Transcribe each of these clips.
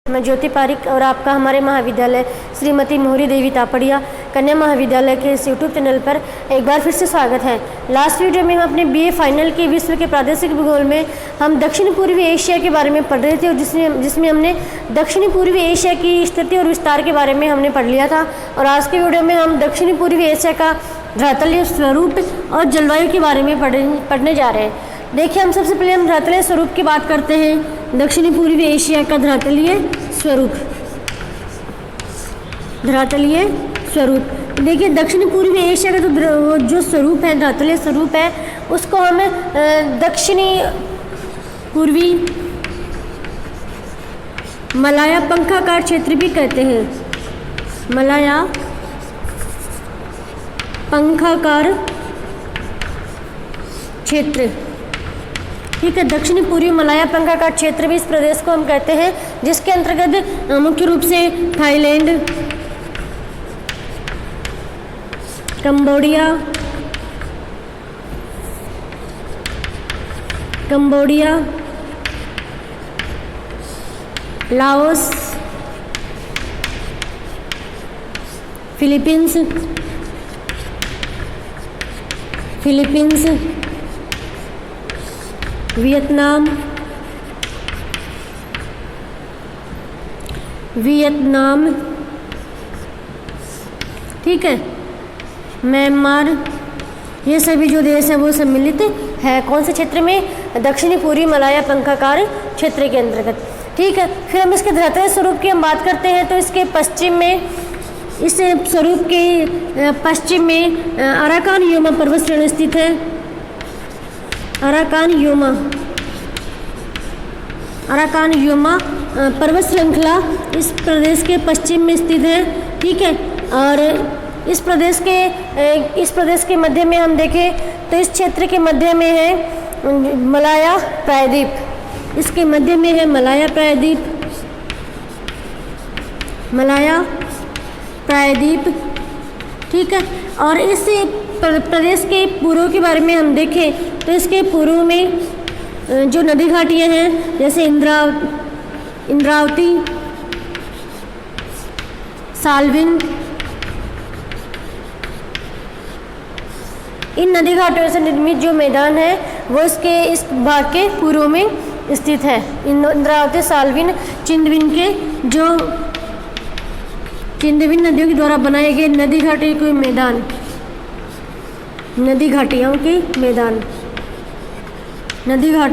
मैं ज्योति पारिक और आपका हमारे महाविद्यालय श्रीमती मोहरी देवी तापड़िया कन्या महाविद्यालय के इस यूट्यूब चैनल पर एक बार फिर से स्वागत है। लास्ट वीडियो में हम अपने बीए फाइनल के विश्व के प्रादेशिक भूगोल में हम दक्षिण पूर्वी एशिया के बारे में पढ़ रहे थे और जिसमें हमने दक्षिणी पूर्वी एशिया की स्थिति और विस्तार के बारे में हमने पढ़ लिया था। और आज के वीडियो में हम दक्षिणी पूर्वी एशिया का धरातलीय स्वरूप और जलवायु के बारे में पढ़ने जा रहे हैं। देखिए, हम सबसे पहले हम धरातलीय स्वरूप की बात करते हैं। दक्षिणी पूर्वी एशिया का धरातलीय स्वरूप। धरातलीय स्वरूप देखिए, दक्षिणी पूर्वी एशिया का जो स्वरूप है, धरातलीय स्वरूप है, उसको हम दक्षिणी पूर्वी मलाया पंखाकार क्षेत्र भी कहते हैं। मलाया पंखाकार क्षेत्र, ठीक है। दक्षिणी पूर्वी मलाया पंखाकार क्षेत्र भी इस प्रदेश को हम कहते हैं, जिसके अंतर्गत मुख्य रूप से Thailand, Cambodia, Laos, Philippines, Vietnam, ठीक है, म्यांमार, ये सभी जो देश है वो सम्मिलित है कौन से क्षेत्र में? दक्षिणी पूर्वी मलाया पंखाकार क्षेत्र के अंतर्गत, ठीक है। फिर हम इसके धरातलीय स्वरूप की हम बात करते हैं तो इसके पश्चिम में, इस स्वरूप के पश्चिम में अराकान योमा पर्वत श्रेणी स्थित है। अराकान योमा पर्वत श्रृंखला इस प्रदेश के पश्चिम में स्थित है, ठीक है। और इस प्रदेश के मध्य में हम देखें तो इस क्षेत्र के मध्य में है मलाया प्रायद्वीप। इसके मध्य में है मलाया प्रायद्वीप, ठीक है। और इस प्रदेश के पूर्व के बारे में हम देखें तो इसके पूर्व में जो नदी घाटियाँ हैं, जैसे इंद्रावती, साल्विन, इन नदी घाटियों से निर्मित जो मैदान है वो इसके इस भाग के पूर्व में स्थित है। इंद्रावती, साल्विन, चिंदविन नदियों के द्वारा बनाए गए नदी घाटियों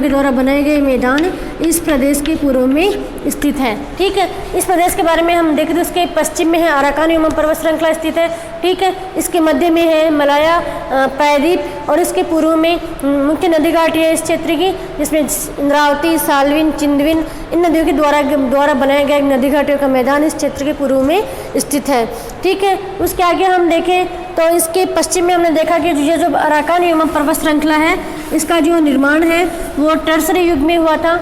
के द्वारा बनाए गए मैदान इस प्रदेश के पूर्व में स्थित है, ठीक है। इस प्रदेश के बारे में हम देखें तो इसके पश्चिम में है अराकान योमा पर्वत श्रृंखला स्थित है, ठीक है। इसके मध्य में है मलाया प्रायद्वीप और इसके पूर्व में मुख्य नदी घाटी है इस क्षेत्र की, जिसमें इंद्रावती, साल्विन, चिंदविन इन नदियों के द्वारा बनाया गया नदी घाटियों का मैदान इस क्षेत्र के पूर्व में स्थित है, ठीक है। उसके आगे हम देखें तो इसके पश्चिम में हमने देखा कि ये जो अराकान योमा पर्वत श्रृंखला है, इसका जो निर्माण है वो टर्सरी युग में हुआ था।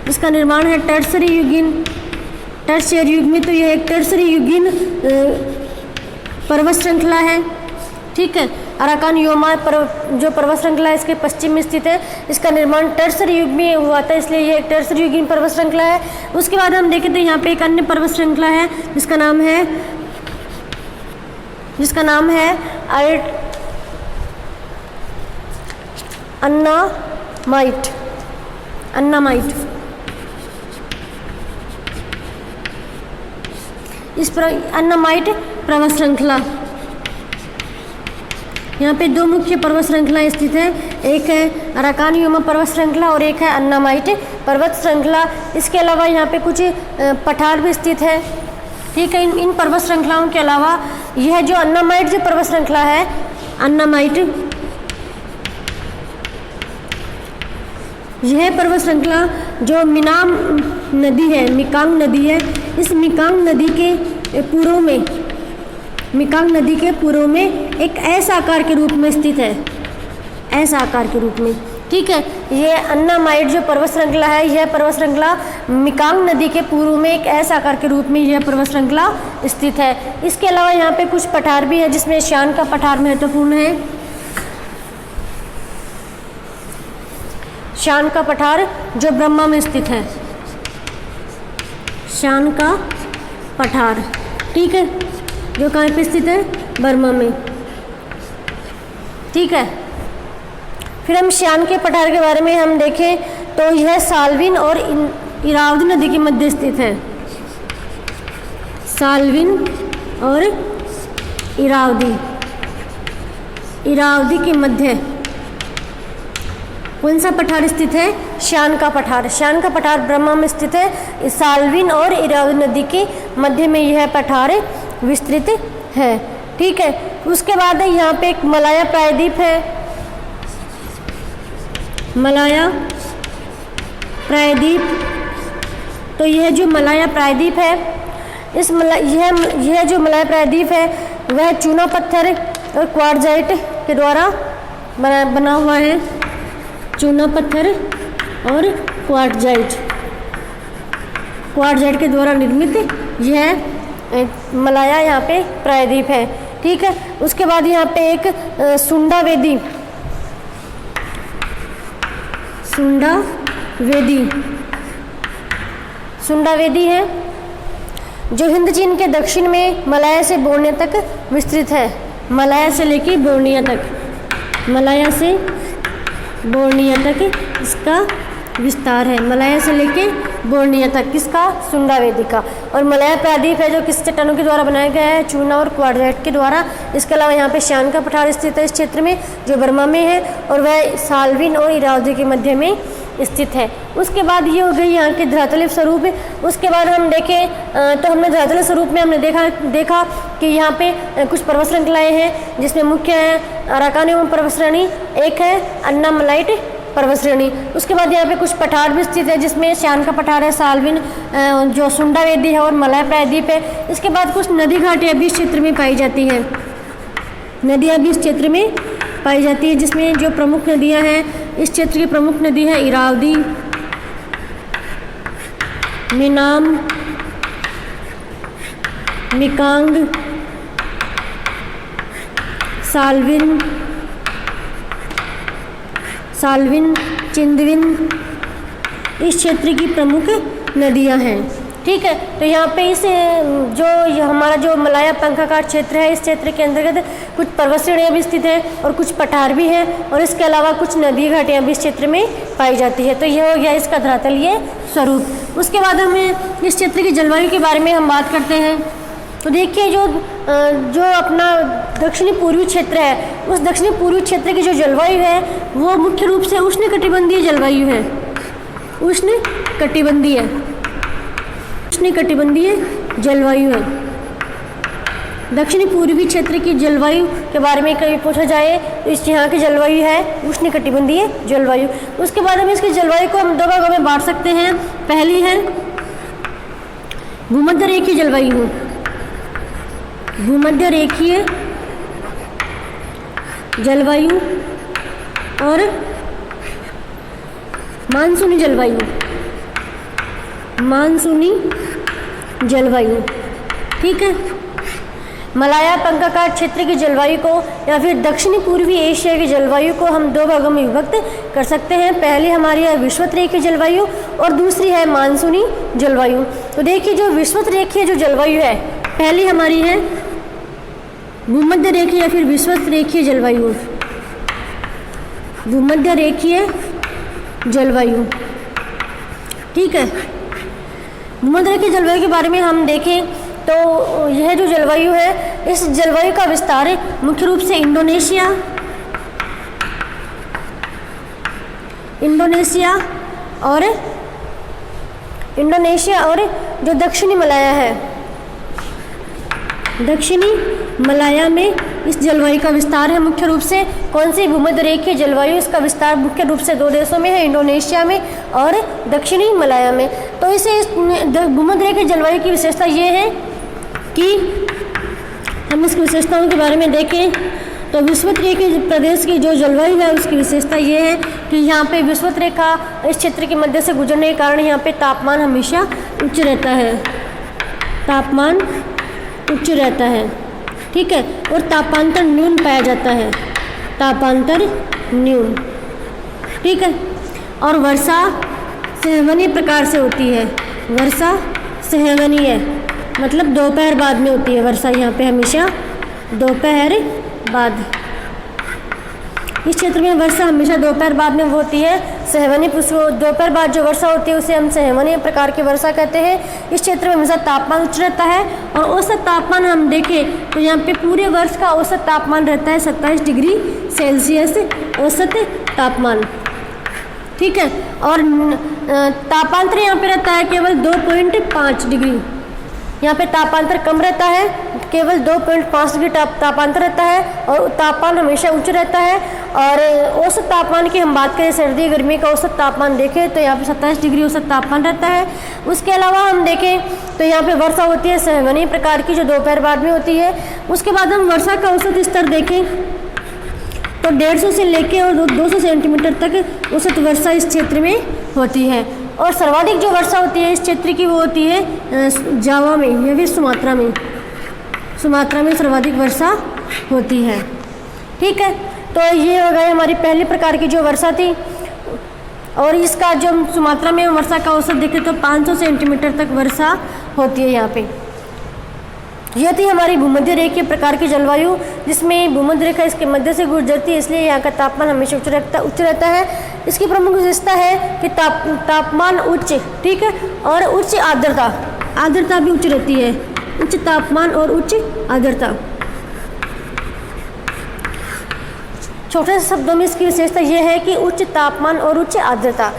इसका निर्माण है टर्सरी युग में, तो यह एक टर्सरी युगीन पर्वत श्रृंखला है, ठीक है। अराकान योमा जो पर्वत श्रृंखला है इसके पश्चिम में स्थित है। इसका निर्माण टर्सरी युग में हुआ था, इसलिए यह एक टर्सरी युगीन पर्वत श्रृंखला है। उसके बाद हम देखें तो यहाँ पे एक अन्य पर्वत श्रृंखला है जिसका नाम है अन्नामाइट। अन्नामाइट पर्वत श्रृंखला, यहाँ पे दो मुख्य पर्वत श्रृंखलाएं स्थित है, एक है अराकान योमा पर्वत श्रृंखला और एक है अन्नामाइट पर्वत श्रृंखला। इसके अलावा यहाँ पे कुछ पठार भी स्थित है, ठीक है। इन पर्वत श्रृंखलाओं के अलावा यह जो अन्नामाइट जो पर्वत श्रृंखला है, यह पर्वत श्रृंखला जो मिकांग नदी है, इस मिकांग नदी के पूर्व में एक ऐसा आकार के रूप में स्थित है, ठीक है। ये अन्नामाइट जो पर्वत श्रृंखला है, यह पर्वत श्रृंखला मिकांग नदी के पूर्व में एक ऐसा आकार के रूप में यह पर्वत श्रृंखला स्थित है। इसके अलावा यहाँ पे कुछ पठार भी है, जिसमें श्यान का पठार महत्वपूर्ण है। शान का पठार जो ब्रह्मा में स्थित है। शान का पठार, ठीक है, जो कहाँ पे स्थित है, बर्मा में, ठीक है। फिर हम श्यान के पठार के बारे में हम देखें तो यह साल्विन और इरावदी नदी के मध्य स्थित है। साल्विन और इरावदी के मध्य कौन सा पठार स्थित है, श्यान का पठार। श्यान का पठार ब्रह्मा में स्थित है। साल्विन और इरावदी नदी के मध्य में यह पठार विस्तृत है, ठीक है। उसके बाद यहाँ पे एक मलाया प्रायद्वीप है। मलाया प्रायद्वीप, तो यह जो मलाया प्रायद्वीप है, यह जो मलाया प्रायद्वीप है वह चूना पत्थर और क्वार्ट्जाइट के द्वारा बना हुआ है। चूना पत्थर और क्वार्ट्जाइट के द्वारा निर्मित यह मलाया यहाँ पे प्रायद्वीप है, ठीक है। उसके बाद यहाँ पे एक सुंडावेदी है, जो हिंद चीन के दक्षिण में मलाया से बोर्निया तक विस्तृत है। मलाया से लेके बोर्निया तक इसका विस्तार है। मलाया से लेके बोर्निया तक किसका, सुंडावेदी का। और मलाया प्रायद्वीप है जो किस चट्टानों के द्वारा बनाया गया है, चूना और क्वार्ट्जाइट के द्वारा। इसके अलावा यहाँ पे श्यान का पठार स्थित है इस क्षेत्र में, जो बर्मा में है, और वह साल्विन और इरावदी के मध्य में स्थित है। उसके बाद ये हो गई यहाँ के धरातलीय स्वरूप। उसके बाद हम देखें तो हमने धरातलीय स्वरूप में हमने देखा कि यहाँ पे कुछ पर्वत श्रृंखलाएँ हैं, जिसमें मुख्य है अराकान एवं पर्वत श्रेणी, एक है अन्नामलाइट पर्वत श्रेणी। उसके बाद यहाँ पे कुछ पठार भी स्थित है, जिसमें श्यान का पठार है, साल्विन जो सुंडावेदी है और मलाया प्रायद्वीप है। इसके बाद कुछ नदी घाटियाँ भी इस क्षेत्र में पाई जाती हैं। नदियाँ भी इस क्षेत्र में पाई जाती है, जिसमें जो प्रमुख नदियाँ हैं, इस क्षेत्र की प्रमुख नदी है इरावदी, मिनाम, मिकांग, साल्विन, चिंदविन, इस क्षेत्र की प्रमुख नदियां हैं, ठीक है। तो यहाँ पे इस हमारा जो मलाया पंखाकार क्षेत्र है, इस क्षेत्र के अंतर्गत कुछ पर्वत श्रेणियाँ भी स्थित हैं और कुछ पठार भी हैं, और इसके अलावा कुछ नदी घाटियाँ भी इस क्षेत्र में पाई जाती है। तो यह हो गया इसका धरातलीय स्वरूप। उसके बाद हमें इस क्षेत्र की जलवायु के बारे में हम बात करते हैं। तो देखिए जो अपना दक्षिणी पूर्वी क्षेत्र है, उस दक्षिणी पूर्वी क्षेत्र की जो जलवायु है वो मुख्य रूप से उष्णकटिबंधीय जलवायु है। उष्णकटिबंधीय जलवायु है। दक्षिणी पूर्वी क्षेत्र की जलवायु के बारे में कभी पूछा जाए तो इस यहाँ की जलवायु है उष्णकटिबंधीय जलवायु। उसके बाद हम इसकी जलवायु को हम दो भागों में बांट सकते हैं। पहली है भूमध्य रेखीय जलवायु, भूमध्य रेखीय जलवायु और मानसूनी जलवायु, ठीक है। मलाया पंखाकार क्षेत्र की जलवायु को या फिर दक्षिणी पूर्वी एशिया की जलवायु को हम दो भागों में विभक्त कर सकते हैं। पहली हमारी है विषुवत रेखीय जलवायु और दूसरी है मानसूनी जलवायु। तो देखिए जो विषुवत रेखीय जो जलवायु है, पहली हमारी है भूमध्य रेखीय या फिर विषुवत रेखीय जलवायु, भूमध्य रेखीय जलवायु, ठीक है। भूमध्य रेखीय जलवायु के बारे में हम देखें तो यह जो जलवायु है, इस जलवायु का विस्तार मुख्य रूप से इंडोनेशिया और जो दक्षिणी मलाया है, दक्षिणी मलाया में इस जलवायु का विस्तार है। मुख्य रूप से कौन सी भूमध्य रेखीय जलवायु, इसका विस्तार मुख्य रूप से दो देशों में है, इंडोनेशिया में और दक्षिणी मलाया में। तो इसे भूमध्य रेखीय जलवायु की विशेषता ये है कि हम इसकी विशेषताओं के बारे में देखें तो विषुवत रेखीय प्रदेश की जो जलवायु है उसकी विशेषता ये है कि यहाँ पे विषुवत रेखा इस क्षेत्र के मध्य से गुजरने के कारण यहाँ पे तापमान हमेशा उच्च रहता है, तापमान उच्च रहता है, ठीक है। और तापांतर न्यून पाया जाता है, तापांतर न्यून, ठीक है। और वर्षा संवहनीय प्रकार से होती है, वर्षा संवहनीय है, मतलब दोपहर बाद में होती है वर्षा यहाँ पे हमेशा दोपहर बाद। इस क्षेत्र में वर्षा हमेशा दोपहर बाद में होती है। संवहनीय दोपहर बाद जो वर्षा होती है उसे हम संवहनीय प्रकार की वर्षा कहते हैं। इस क्षेत्र में हमेशा तापमान उच्च रहता है और औसत तापमान हम देखें तो यहाँ पे पूरे वर्ष का औसत तापमान रहता है 27 डिग्री सेल्सियस औसत तापमान, ठीक है। और तापांतर यहाँ पे रहता है केवल 2.5 डिग्री, यहाँ पे तापांतर कम रहता है, केवल 2.5 डिग्री तापांतर रहता है और तापमान हमेशा उच्च रहता है। और औसत तापमान की हम बात करें, सर्दी गर्मी का औसत तापमान देखें तो यहाँ पे 27 डिग्री औसत तापमान रहता है। उसके अलावा हम देखें तो यहाँ पे वर्षा होती है संवहनीय प्रकार की जो दोपहर बाद में होती है। उसके बाद हम वर्षा का औसत स्तर देखें तो 150 से लेके और 200 सेंटीमीटर तक औसत वर्षा इस क्षेत्र में होती है। और सर्वाधिक जो वर्षा होती है इस क्षेत्र की वो होती है जावा में या फिर सुमात्रा में। सुमात्रा में सर्वाधिक वर्षा होती है, ठीक है। तो ये हो गई हमारी पहली प्रकार की जो वर्षा थी। और इसका जो सुमात्रा में वर्षा का औसत देखें तो 500 सेंटीमीटर तक वर्षा होती है यहाँ पे। यह थी हमारी भूमध्य रेखीय प्रकार की जलवायु, जिसमें भूमध्य रेखा इसके मध्य से गुजरती है, इसलिए यहाँ का तापमान हमेशा उच्च रहता है। इसकी प्रमुख विशेषता है कि तापमान उच्च, ठीक है, और उच्च आर्द्रता भी उच्च रहती है। उच्च तापमान और उच्च आर्द्रता। छोटे से शब्दों में इसकी विशेषता यह है कि उच्च तापमान और उच्च आर्द्रता।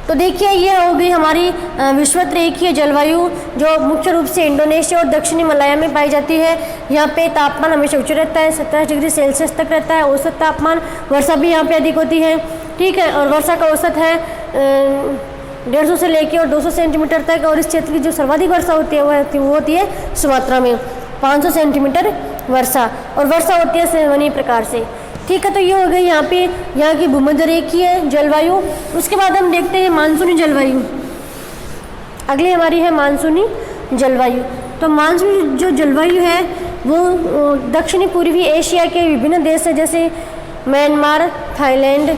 तो देखिए ये हो गई हमारी विषुवत रेखीय जलवायु, जो मुख्य रूप से इंडोनेशिया और दक्षिणी मलाया में पाई जाती है। यहाँ पे तापमान हमेशा उच्च रहता है, 27 डिग्री सेल्सियस तक रहता है औसत तापमान। वर्षा भी यहाँ पे अधिक होती है, ठीक है। और वर्षा का औसत है 150 से लेके और 200 सेंटीमीटर तक। और इस क्षेत्र की जो सर्वाधिक वर्षा होती है वो होती है सुमात्रा में 500 सेंटीमीटर वर्षा। और वर्षा होती है संवहनीय प्रकार से, ठीक है। तो ये हो गई यहाँ की भूमध्य रेखीय जलवायु। उसके बाद हम देखते हैं मानसूनी जलवायु। अगली हमारी है मानसूनी जलवायु। तो मानसूनी जो जलवायु है वो दक्षिणी पूर्वी एशिया के विभिन्न देश हैं, जैसे Myanmar, Thailand,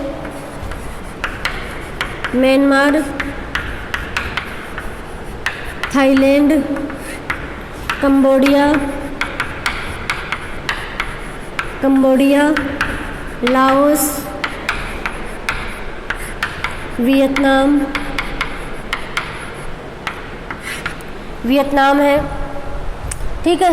Cambodia, Laos, Vietnam है, ठीक है।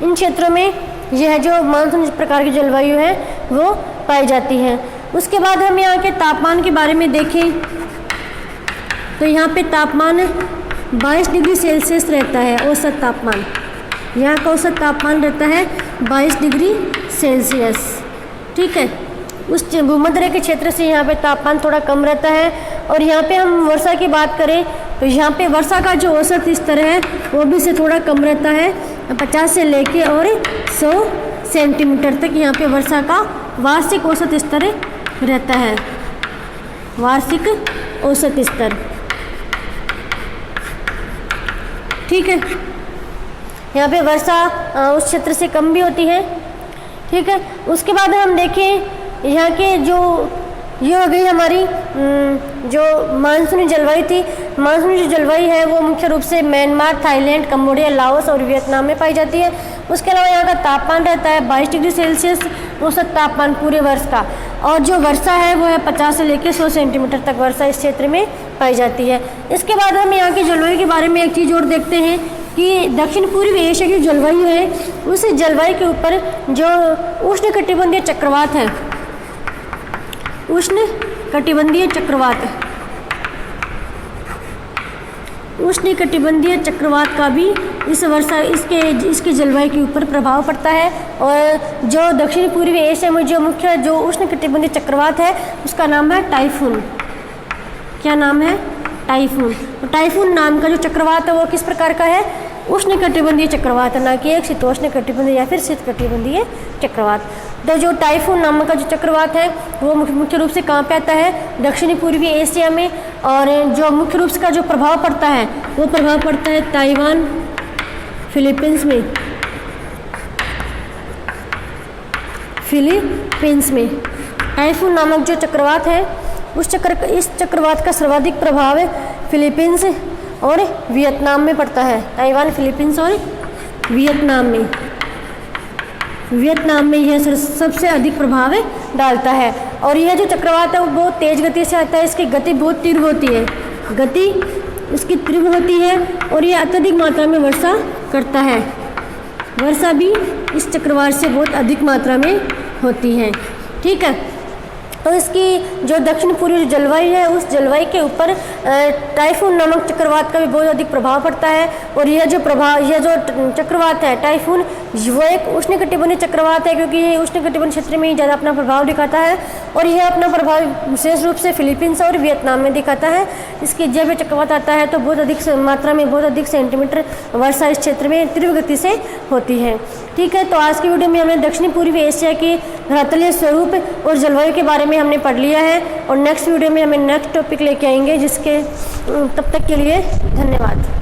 इन क्षेत्रों में यह जो मानसून प्रकार की जलवायु है वो पाई जाती है। उसके बाद हम यहाँ के तापमान के बारे में देखें तो यहाँ पे तापमान 22 डिग्री सेल्सियस रहता है औसत तापमान। यहाँ का औसत तापमान रहता है 22 डिग्री सेल्सियस, ठीक है। उस भूमध्य रेखा के क्षेत्र से यहाँ पे तापमान थोड़ा कम रहता है। और यहाँ पे हम वर्षा की बात करें तो यहाँ पे वर्षा का जो औसत स्तर है वो भी से थोड़ा कम रहता है, 50 से लेके और 100 सेंटीमीटर तक यहाँ पे वर्षा का वार्षिक औसत स्तर रहता है। वार्षिक औसत स्तर, ठीक है। यहाँ पे वर्षा उस क्षेत्र से कम भी होती है, ठीक है। उसके बाद हम देखें यहाँ के जो ये हो गई हमारी जो मानसूनी जलवायु थी। मानसूनी जो जलवायु है वो मुख्य रूप से म्यांमार, थाईलैंड, कंबोडिया, लाओस और वियतनाम में पाई जाती है। उसके अलावा यहाँ का तापमान रहता है 22 डिग्री सेल्सियस औसत तापमान पूरे वर्ष का। और जो वर्षा है वो है 50 से लेकर 100 सेंटीमीटर तक वर्षा इस क्षेत्र में पाई जाती है। इसके बाद हम यहाँ की जलवायु के बारे में एक चीज़ और देखते हैं कि दक्षिण पूर्वी एशिया की जलवायु है उस जलवायु के ऊपर जो उष्णकटिबंधीय चक्रवात है, उष्णकटिबंधीय चक्रवात का भी इस वर्षा इसके जलवायु के ऊपर प्रभाव पड़ता है। और जो दक्षिण पूर्वी एशिया में जो मुख्य जो उष्णकटिबंधीय चक्रवात है उसका नाम है टाइफून। क्या नाम है? टाइफून। तो टाइफून नाम का जो चक्रवात है वो किस प्रकार का है? उष्णकटिबंधीय चक्रवात है, ना कि एक शीतोष्णकटिबंधीय या फिर शीतकटिबंधीय चक्रवात। तो जो टाइफून नाम का जो चक्रवात है वो मुख्य रूप से कहाँ पे आता है? दक्षिणी पूर्वी एशिया में। और जो मुख्य रूप से का जो प्रभाव पड़ता है वो प्रभाव पड़ता है ताइवान, फिलीपींस में। टाइफून नामक जो चक्रवात है इस चक्रवात का सर्वाधिक प्रभाव है फिलीपींस और वियतनाम में पड़ता है। ताइवान, फिलीपींस और वियतनाम में यह सबसे अधिक प्रभाव डालता है। और यह जो चक्रवात है वो बहुत तेज़ गति से आता है, इसकी गति बहुत तीव्र होती है, गति इसकी तीव्र होती है और यह अत्यधिक मात्रा में वर्षा करता है। वर्षा भी इस चक्रवात से बहुत अधिक मात्रा में होती है। ठीक है, तो इसकी जो दक्षिण पूर्वी जलवायु है उस जलवायु के ऊपर टाइफून नामक चक्रवात का भी बहुत अधिक प्रभाव पड़ता है। और यह जो चक्रवात है टाइफून, वो एक उष्णकटिबंधीय चक्रवात है, क्योंकि ये उष्णकटिबंधीय क्षेत्र में ही ज़्यादा अपना प्रभाव दिखाता है और यह अपना प्रभाव विशेष रूप से फिलीपींस और वियतनाम में दिखाता है। इसकी जब ये चक्रवात आता है तो बहुत अधिक मात्रा में बहुत अधिक सेंटीमीटर वर्षा इस क्षेत्र में तीव्र गति से होती है। ठीक है, तो आज की वीडियो में हमें दक्षिण पूर्वी एशिया की धरातलीय स्वरूप और जलवायु के बारे में हमने पढ़ लिया है और नेक्स्ट वीडियो में हमें नेक्स्ट टॉपिक लेके आएंगे, जिसके तब तक के लिए धन्यवाद।